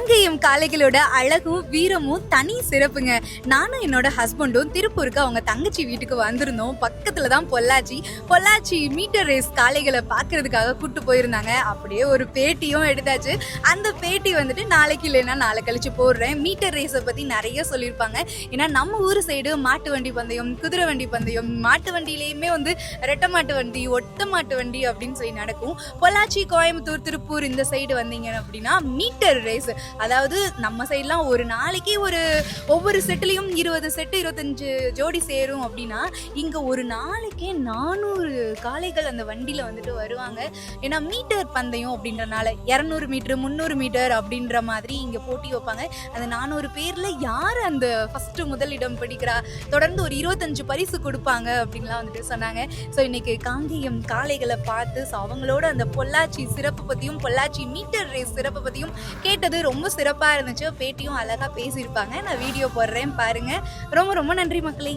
காங்கேயம் காளைகளோட அழகும் வீரமும் தனி சிறப்புங்க. நானும் என்னோட ஹஸ்பண்டும் திருப்பூருக்கு அவங்க தங்கச்சி வீட்டுக்கு வந்திருந்தோம். பக்கத்துல தான் பொள்ளாச்சி மீட்டர் ரேஸ் காளைகளை பார்க்கறதுக்காக கூட்டு போயிருந்தாங்க. அப்படியே ஒரு பேட்டியும் எடுத்தாச்சு. அந்த பேட்டி வந்துட்டு நாளைக்கு இல்லைன்னா நாளை கழிச்சு போடுறேன். மீட்டர் ரேஸை பத்தி நிறைய சொல்லியிருப்பாங்க. ஏன்னா நம்ம ஊர் சைடு மாட்டு வண்டி பந்தயம், குதிரை வண்டி பந்தயம், மாட்டு வண்டியிலேயுமே வந்து ரெட்டை மாட்டு வண்டி, ஒட்ட மாட்டு வண்டி அப்படின்னு சொல்லி நடக்கும். பொள்ளாச்சி, கோயம்புத்தூர், திருப்பூர் இந்த சைடு வந்தீங்க அப்படின்னா மீட்டர் ரேஸ், அதாவது நம்ம சைட்லாம் ஒரு நாளைக்கு ஒவ்வொரு செட்டுலையும் 20 செட்டு 25 ஜோடி சேரும் அப்படின்னா இங்கே ஒரு நாளைக்கே 400 காளைகள் அந்த வண்டியில் வந்துட்டு வருவாங்க. ஏன்னா மீட்டர் பந்தயம் அப்படின்றனால 200 மீட்டர் 300 மீட்டர் அப்படின்ற மாதிரி இங்கே போட்டி வைப்பாங்க. அந்த 400 பேரில் யார் அந்த ஃபஸ்ட்டு முதலிடம் பிடிக்கிறா, தொடர்ந்து ஒரு 25 பரிசு கொடுப்பாங்க அப்படின்லாம் வந்துட்டு சொன்னாங்க. ஸோ இன்னைக்கு காங்கேயம் காளைகளை பார்த்து அவங்களோட அந்த பொள்ளாச்சி சிறப்பு பற்றியும் பொள்ளாச்சி மீட்டர் ரேஸ் சிறப்பு பற்றியும் கேட்டது ரொம்ப சிறப்பாக இருந்துச்சு. பேட்டியும் அழகாக பேசியிருப்பாங்க. நான் வீடியோ போடுறேன் பாருங்க. ரொம்ப ரொம்ப நன்றி மக்களே.